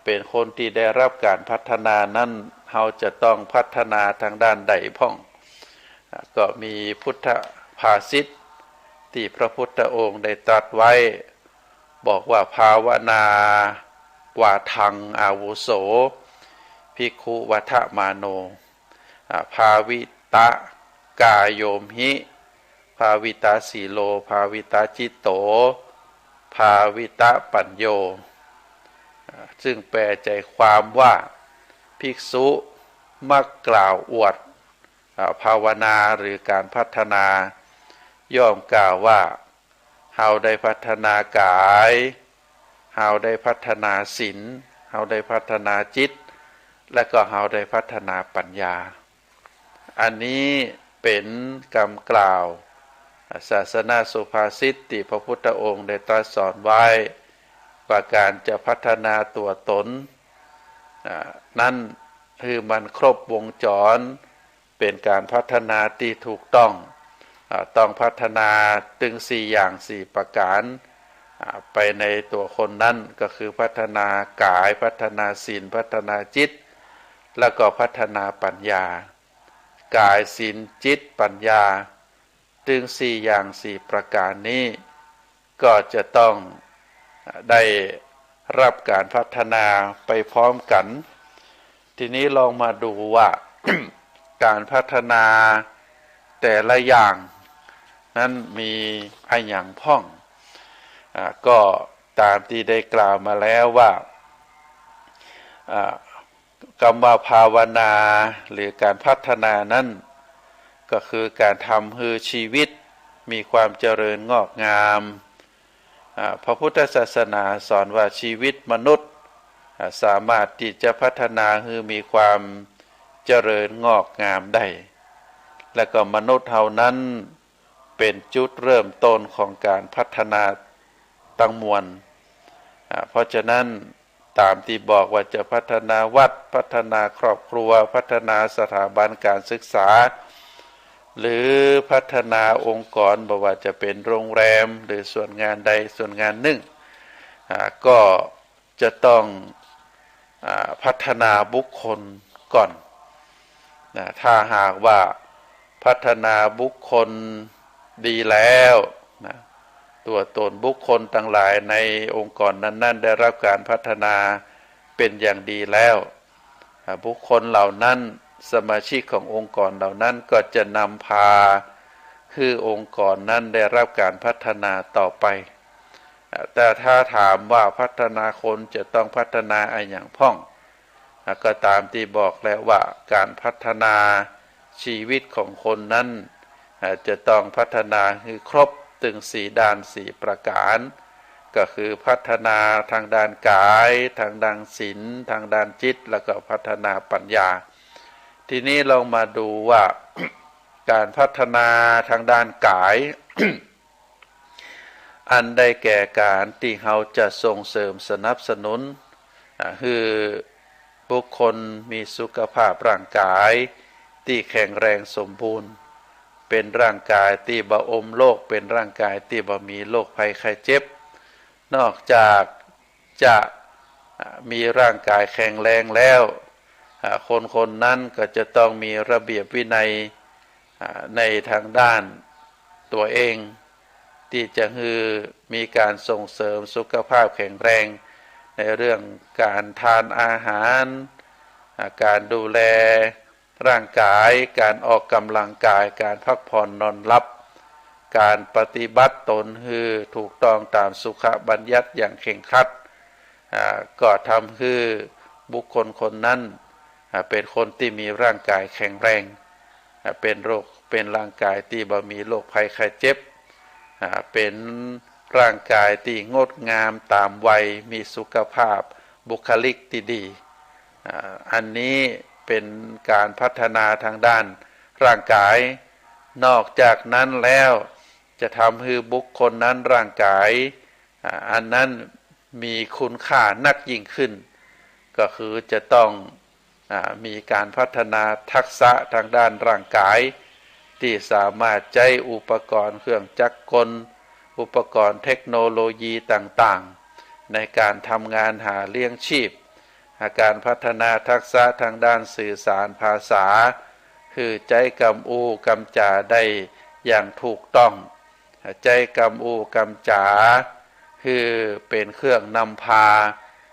เป็นคนที่ได้รับการพัฒนานั้นเราจะต้องพัฒนาทางด้านใดพ้องก็มีพุทธภาษิตที่พระพุทธองค์ได้ตรัสไว้บอกว่าภาวนากว่าทังอาวุโสภิกขุวัฏมาโนภาวิตะกายโยมหิภาวิตาสีโลภาวิตาจิตโตภาวิตะปัญโยซึ่งแปลใจความว่าภิกษุมักกล่าวอวดภาวนาหรือการพัฒนาย่อมกล่าวว่า เฮาได้พัฒนากายเฮาได้พัฒนาศีลเฮาได้พัฒนาจิตและก็เฮาได้พัฒนาปัญญาอันนี้เป็นคำกล่าวศาสนาสุภาษิตที่พระพุทธองค์ได้ตรัสสอนไว้ว่าการจะพัฒนาตัวตนนั่นคือมันครบวงจรเป็นการพัฒนาที่ถูกต้องพัฒนาถึง4อย่าง4ประการไปในตัวคนนั้นก็คือพัฒนากายพัฒนาศีลพัฒนาจิตแล้วก็พัฒนาปัญญากายศีลจิตปัญญาถึง4อย่าง4ประการนี้ก็จะต้องได้รับการพัฒนาไปพร้อมกันทีนี้ลองมาดูว่า การพัฒนาแต่ละอย่างนั้นมีอะไรอย่างพ้องก็ตามที่ได้กล่าวมาแล้วว่าคำว่าภาวนาหรือการพัฒนานั้นก็คือการทำให้ชีวิตมีความเจริญงอกงามพระพุทธศาสนาสอนว่าชีวิตมนุษย์สามารถที่จะพัฒนาให้มีความเจริญงอกงามได้และก็มนุษย์เท่านั้นเป็นจุดเริ่มต้นของการพัฒนาตั้งมวลเพราะฉะนั้นตามที่บอกว่าจะพัฒนาวัดพัฒนาครอบครัวพัฒนาสถาบันการศึกษาหรือพัฒนาองค์กรบอกว่าจะเป็นโรงแรมหรือส่วนงานใดส่วนงานหนึ่งก็จะต้องพัฒนาบุคคลก่อนถ้าหากว่าพัฒนาบุคคลดีแล้วตัวตนบุคคลต่างหลายในองค์กรนั้นๆได้รับการพัฒนาเป็นอย่างดีแล้วบุคคลเหล่านั้นสมาชิกขององค์กรเหล่านั้นก็จะนำพาคือองค์กรนั้นได้รับการพัฒนาต่อไปแต่ถ้าถามว่าพัฒนาคนจะต้องพัฒนาอะไรอย่างพ้องก็ตามที่บอกแล้วว่าการพัฒนาชีวิตของคนนั้นจะต้องพัฒนาคือครบถึง4ด้าน4ประการก็คือพัฒนาทางด้านกายทางด้านศีลทางด้านจิตแล้วก็พัฒนาปัญญาทีนี้เรามาดูว่า การพัฒนาทางด้านกาย อันได้แก่การที่เราจะส่งเสริมสนับสนุนคือบุคคลมีสุขภาพร่างกายที่แข็งแรงสมบูรณ์เป็นร่างกายที่บ่อมโรคเป็นร่างกายที่บ่มีโรคภัยไข้เจ็บนอกจากจะมีร่างกายแข็งแรงแล้วคนนั้นก็จะต้องมีระเบียบวินัยในทางด้านตัวเองที่จะมีการส่งเสริมสุขภาพแข็งแรงในเรื่องการทานอาหารการดูแลร่างกายการออกกำลังกายการพักผ่อนนอนหลับการปฏิบัติตนให้ถูกต้องตามสุขบัญญัติอย่างเคร่งครัดก็ทำให้บุคคลคนนั้นเป็นคนที่มีร่างกายแข็งแรงเป็นร่างกายที่บ่มีโรคภัยไข้เจ็บเป็นร่างกายที่งดงามตามวัยมีสุขภาพบุคลิกที่ดีอันนี้เป็นการพัฒนาทางด้านร่างกายนอกจากนั้นแล้วจะทำให้บุคคลนั้นร่างกายอันนั้นมีคุณค่านักยิ่งขึ้นก็คือจะต้องมีการพัฒนาทักษะทางด้านร่างกายที่สามารถใช้อุปกรณ์เครื่องจักรกลอุปกรณ์เทคโนโลยีต่างๆในการทำงานหาเลี้ยงชีพการพัฒนาทักษะทางด้านสื่อสารภาษาคือใจกำอูกำจาได้อย่างถูกต้องใจกำอูกำจาคือเป็นเครื่องนำพา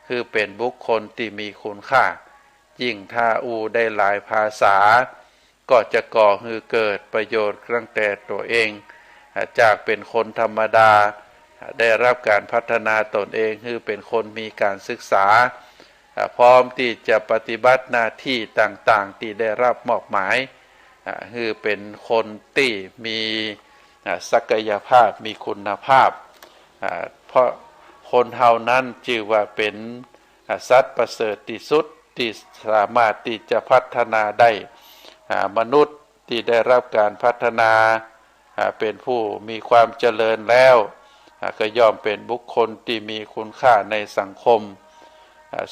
คือเป็นบุคคลที่มีคุณค่ายิ่งถ้าอูได้หลายภาษาก็จะก่อให้เกิดประโยชน์ตั้งแต่ตัวเองจากเป็นคนธรรมดาได้รับการพัฒนาตนเองให้เป็นคนมีการศึกษาพร้อมที่จะปฏิบัติหน้าที่ต่างๆที่ได้รับมอบหมายคือเป็นคนที่มีศักยภาพมีคุณภาพ เพราะคนเฮานั้นชื่อว่าเป็นสัตว์ประเสริฐที่สุดที่สามารถที่จะพัฒนาได้มนุษย์ที่ได้รับการพัฒนาเป็นผู้มีความเจริญแล้วก็ย่อมเป็นบุคคลที่มีคุณค่าในสังคม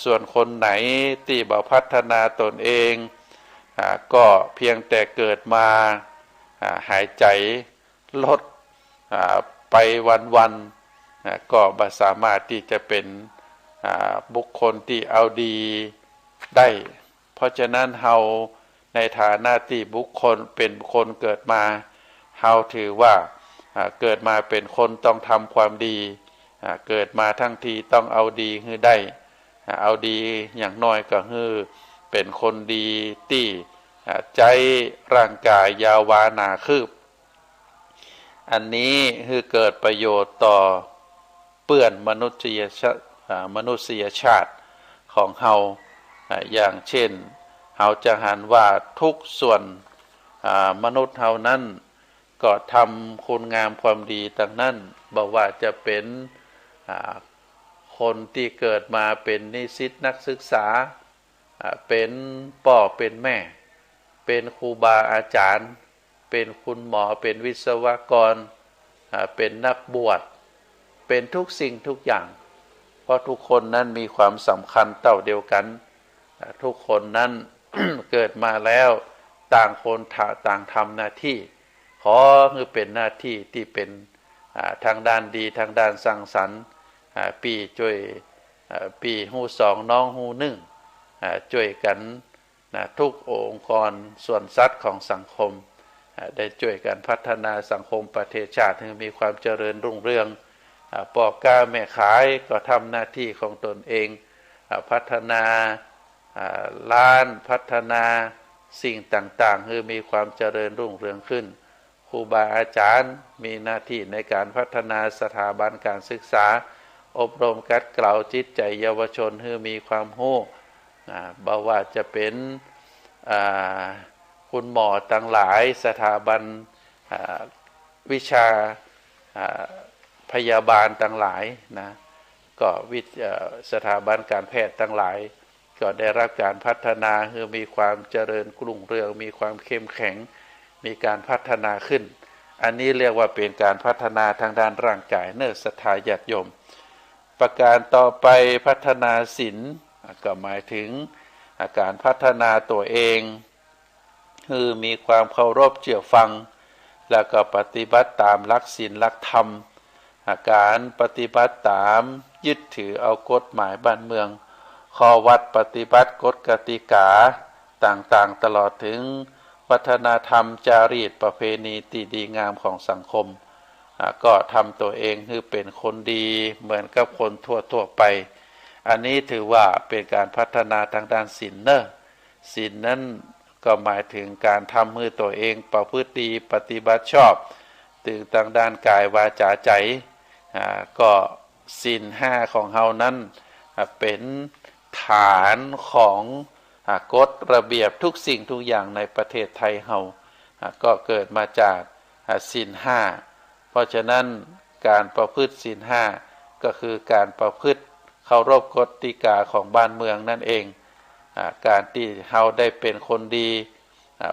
ส่วนคนไหนที่บ่พัฒนาตนเองก็เพียงแต่เกิดมาหายใจลดไปวันๆก็บ่สามารถที่จะเป็นบุคคลที่เอาดีได้เพราะฉะนั้นเฮาในฐานะที่บุคคลเป็นคนเกิดมาเฮาถือว่าเกิดมาเป็นคนต้องทำความดีเกิดมาทั้งทีต้องเอาดีให้ได้เอาดีอย่างน้อยก็คือเป็นคนดีที่ใจร่างกายยาวานาคืบอันนี้คือเกิดประโยชน์ต่อเปื้อนมนุษยชาติของเฮาอย่างเช่นเฮาจะหันว่าทุกส่วนมนุษย์เฮานั้นก็ทำคุณงามความดีทั้งนั้นบอกว่าจะเป็นคนที่เกิดมาเป็นนิสิตนักศึกษาเป็นพ่อเป็นแม่เป็นครูบาอาจารย์เป็นคุณหมอเป็นวิศวกรเป็นนักบวชเป็นทุกสิ่งทุกอย่างเพราะทุกคนนั้นมีความสำคัญเท่าเดียวกันทุกคนนั้น เกิดมาแล้วต่างคนต่างทำหน้าที่ขอคือเป็นหน้าที่ที่เป็นทางด้านดีทางด้านสร้างสรรค์ปีช่วยปีหูสองน้องหูหนึ่งช่วยกันทุกองค์กรส่วนสัตว์ของสังคมได้ช่วยกันพัฒนาสังคมประเทศชาติให้มีความเจริญรุ่งเรืองปอกกาแม่ขายก็ทำหน้าที่ของตนเองพัฒนาล้านพัฒนาสิ่งต่างๆให้มีความเจริญรุ่งเรืองขึ้นครูบาอาจารย์มีหน้าที่ในการพัฒนาสถาบันการศึกษาอบรมกัดเกลาจิตใจเยาวชนให้มีความรู้บ่ว่าจะเป็นคุณหมอต่างหลายสถาบันวิชาพยาบาลต่างหลายนะก็สถาบันการแพทย์ต่างหลายก็ได้รับการพัฒนาให้มีความเจริญรุ่งเรืองมีความเข้มแข็งมีการพัฒนาขึ้นอันนี้เรียกว่าเป็นการพัฒนาทางด้านร่างกายเนื้อศรัทธาญาติโยมประการต่อไปพัฒนาศีลก็หมายถึงการพัฒนาตัวเองคือมีความเคารพเชื่อฟังแล้วก็ปฏิบัติตามหลักศีลหลักธรรมการปฏิบัติตามยึดถือเอากฎหมายบ้านเมืองข้อวัดปฏิบัติกฎกติกาต่างๆตลอดถึงวัฒนธรรมจารีตประเพณีที่ดีงามของสังคมก็ทำตัวเองให้เป็นคนดีเหมือนกับคนทั่วไปอันนี้ถือว่าเป็นการพัฒนาทางด้านศีลศีลนั้นก็หมายถึงการทำมือตัวเองประพฤติดีปฏิบัติชอบถึงทางด้านกายวาจาใจก็ศีลห้าของเฮานั้นเป็นฐานของกฎระเบียบทุกสิ่งทุกอย่างในประเทศไทยเฮาก็เกิดมาจากศีลห้าเพราะฉะนั้นการประพฤติศีลห้าก็คือการประพฤติเคารพกฎกาของบ้านเมืองนั่นเองการที่เฮาได้เป็นคนดี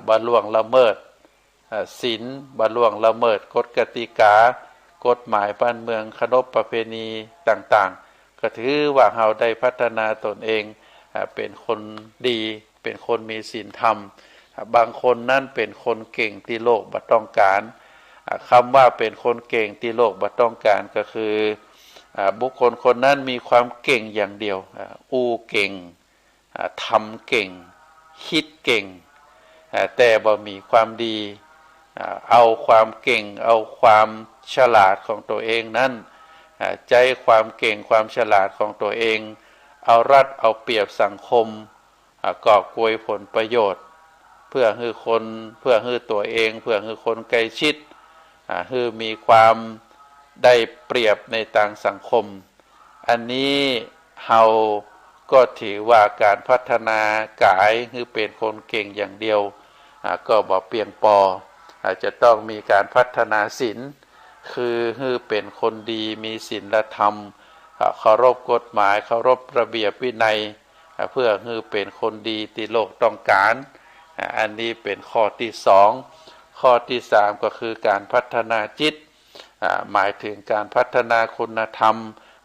บ่ล่วงละเมิดศีลบ่ล่วงละเมิดกฎกติกากฎหมายบ้านเมืองขนบประเพณีต่างๆก็ถือว่าเฮาได้พัฒนาตนเองเป็นคนดีเป็นคนมีศีลธรรมบางคนนั่นเป็นคนเก่งที่โลกบ่ต้องการคำว่าเป็นคนเก่งที่โลกบ่ต้องการก็คือบุคคลคนนั้นมีความเก่งอย่างเดียวเก่งทำเก่งคิดเก่งแต่บ่มีความดีเอาความเก่งเอาความฉลาดของตัวเองนั้นใจความเก่งความฉลาดของตัวเองเอารัดเอาเปรียบสังคมกอบโกยผลประโยชน์เพื่อให้ตัวเองเพื่อให้คนใกล้ชิดให้มีความได้เปรียบในทางสังคมอันนี้เฮาก็ถือว่าการพัฒนากายให้เป็นคนเก่งอย่างเดียวก็บ่เพียงพออาจจะต้องมีการพัฒนาศีล คือเป็นคนดีมีศีลธรรมเคารพกฎหมายเคารพระเบียบวินัยเพื่อเป็นคนดีที่โลกต้องการอันนี้เป็นข้อที่สองข้อที่สามก็คือการพัฒนาจิตหมายถึงการพัฒนาคุณธรรม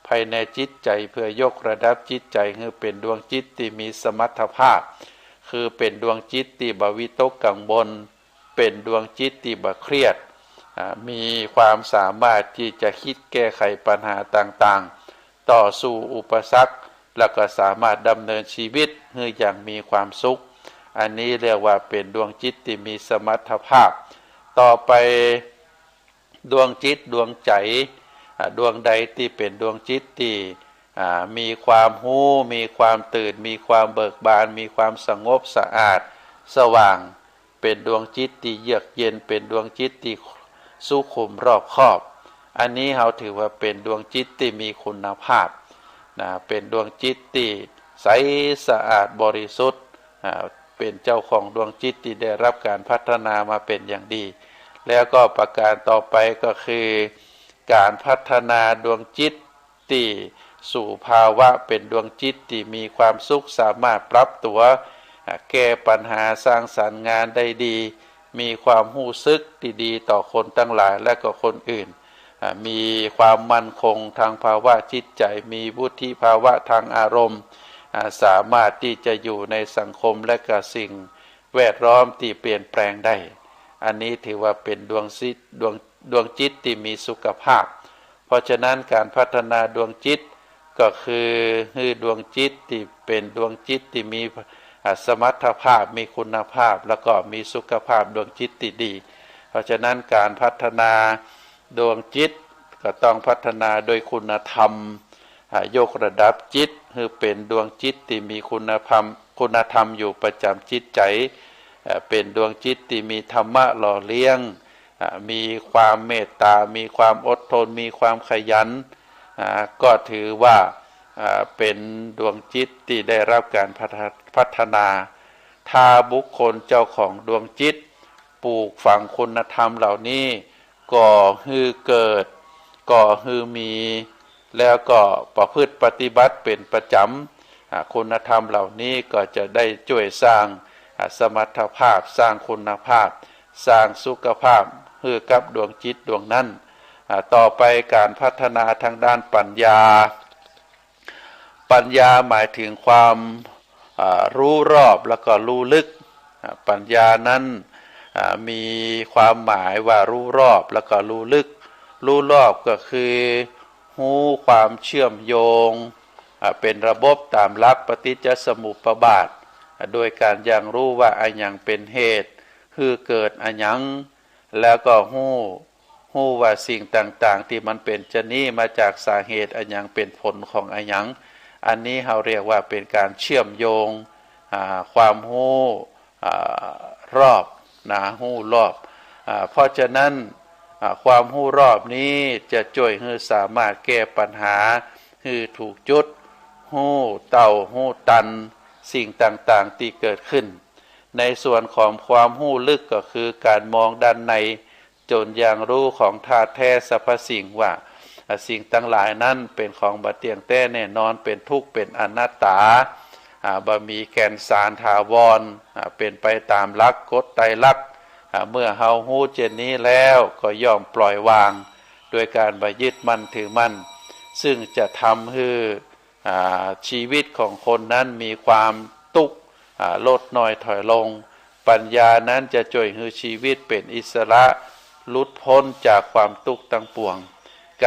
ภายในจิตใจเพื่อยกระดับจิตใจให้เป็นดวงจิตที่มีสมรรถภาพคือเป็นดวงจิตที่บ่วิตกกังวลเป็นดวงจิตที่บ่เครียดมีความสามารถที่จะคิดแก้ไขปัญหาต่างๆต่อสู้อุปสรรคแล้วก็สามารถดำเนินชีวิตให้อย่างมีความสุขอันนี้เรียกว่าเป็นดวงจิตที่มีสมรรถภาพต่อไปดวงจิตดวงใจดวงใดที่เป็นดวงจิตที่มีความรู้มีความตื่นมีความเบิกบานมีความสงบสะอาดสว่างเป็นดวงจิตที่เยือกเย็นเป็นดวงจิตที่สุขุมรอบคอบอันนี้เราถือว่าเป็นดวงจิตที่มีคุณภาพเป็นดวงจิตที่ใสสะอาดบริสุทธิ์เป็นเจ้าของดวงจิตที่ได้รับการพัฒนามาเป็นอย่างดีแล้วก็ประการต่อไปก็คือการพัฒนาดวงจิตที่สู่ภาวะเป็นดวงจิตที่มีความสุขสามารถปรับตัวแก้ปัญหาสร้างสรรค์งานได้ดีมีความรู้สึกที่ดีต่อคนทั้งหลายและก็คนอื่นมีความมั่นคงทางภาวะจิตใจมีวุฒิภาวะทางอารมณ์สามารถที่จะอยู่ในสังคมและกับสิ่งแวดล้อมที่เปลี่ยนแปลงได้อันนี้ถือว่าเป็นดวงจิตที่มีสุขภาพเพราะฉะนั้นการพัฒนาดวงจิตก็คือดวงจิตที่เป็นดวงจิตที่มีสมรรถภาพมีคุณภาพแล้วก็มีสุขภาพดวงจิตที่ดีเพราะฉะนั้นการพัฒนาดวงจิตก็ต้องพัฒนาโดยคุณธรรมยกระดับจิตคือเป็นดวงจิตที่มีคุณธรรมอยู่ประจำจิตใจเป็นดวงจิตที่มีธรรมะหล่อเลี้ยงมีความเมตตามีความอดทนมีความขยันก็ถือว่าเป็นดวงจิตที่ได้รับการพัฒนาถ้าบุคคลเจ้าของดวงจิตปลูกฝังคุณธรรมเหล่านี้ก่อให้เกิดก่อให้มีแล้วก็ประพฤติปฏิบัติเป็นประจำคุณธรรมเหล่านี้ก็จะได้ช่วยสร้างสมรรถภาพสร้างคุณภาพสร้างสุขภาพให้กับดวงจิตดวงนั้นต่อไปการพัฒนาทางด้านปัญญาหมายถึงความรู้รอบแล้วก็รู้ลึกปัญญานั้นมีความหมายว่ารู้รอบแล้วก็รู้ลึกรู้รอบก็คือรู้ความเชื่อมโยงเป็นระบบตามหลักปฏิจจสมุปบาทโดยการยังรู้ว่าอันยังเป็นเหตุคือเกิดอันยังแล้วก็รู้ว่าสิ่งต่างๆที่มันเป็นชนี้มาจากสาเหตุอันยังเป็นผลของอันยังอันนี้เราเรียกว่าเป็นการเชื่อมโยงความรู้รอบรู้รอบเพราะฉะนั้นความรู้รอบนี้จะช่วยให้สามารถแก้ปัญหาให้ถูกจุดรู้เต่ารู้ตันสิ่งต่างๆที่เกิดขึ้นในส่วนของความรู้ลึกก็คือการมองด้านในจนอย่างรู้ของธาตุแท้สรรพสิ่งว่าสิ่งทั้งหลายนั้นเป็นของบ่เที่ยงแท้แน่นอนเป็นทุกข์เป็นอนัตตาบ่มีแก่นสารถาวรเป็นไปตามหลักกฎไตรลักษณ์เมื่อเฮาฮู้เช่นนี้แล้วก็ย่อมปล่อยวางโดยการบ่ยึดมั่นถือมั่นซึ่งจะทำให้ชีวิตของคนนั้นมีความทุกข์ลดน้อยถอยลงปัญญานั้นจะช่วยให้ชีวิตเป็นอิสระหลุดพ้นจากความทุกข์ทั้งปวง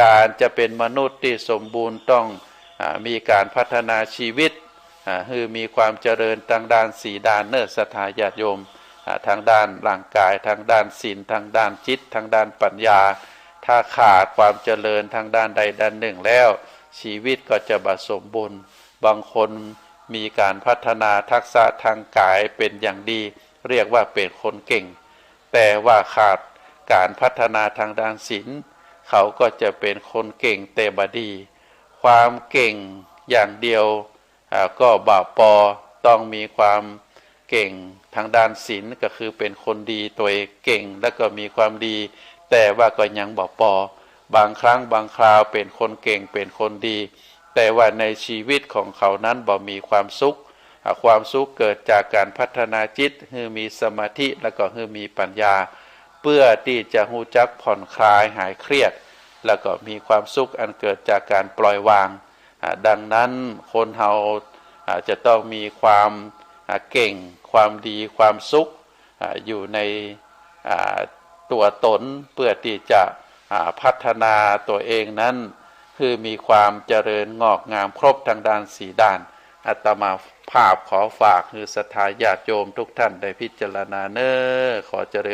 การจะเป็นมนุษย์ที่สมบูรณ์ต้องมีการพัฒนาชีวิตให้มีความเจริญทางด้านสีด้านเนศรัทธาญาติโยมทางด้านร่างกายทางด้านศีลทางด้านจิตทางด้านปัญญาถ้าขาดความเจริญทางด้านใดด้านหนึ่งแล้วชีวิตก็จะบ่สมบูรณ์บางคนมีการพัฒนาทักษะทางกายเป็นอย่างดีเรียกว่าเป็นคนเก่งแต่ว่าขาดการพัฒนาทางด้านศีลเขาก็จะเป็นคนเก่งแต่บ่ดีความเก่งอย่างเดียวก็บ่พอต้องมีความเก่งทางด้านศีลก็คือเป็นคนดีตัวเองเก่งแล้วก็มีความดีแต่ว่าก็ยังบ่พอ บางครั้งบางคราวเป็นคนเก่งเป็นคนดีแต่ว่าในชีวิตของเขานั้นบ่มีความสุขความสุขเกิดจากการพัฒนาจิตให้มีสมาธิแล้วก็ให้มีปัญญาเพื่อที่จะรู้จักผ่อนคลายหายเครียดแล้วก็มีความสุขอันเกิดจากการปล่อยวางดังนั้นคนเฮาจะต้องมีความเก่งความดีความสุขอยู่ในตัวตนเพื่อที่จะพัฒนาตัวเองนั้นคือมีความเจริญงอกงามครบทางด้านสีด้านอาตมาภาพขอฝากคือศรัทธาญาติโยมทุกท่านได้พิจารณาเน้อขอเจริญ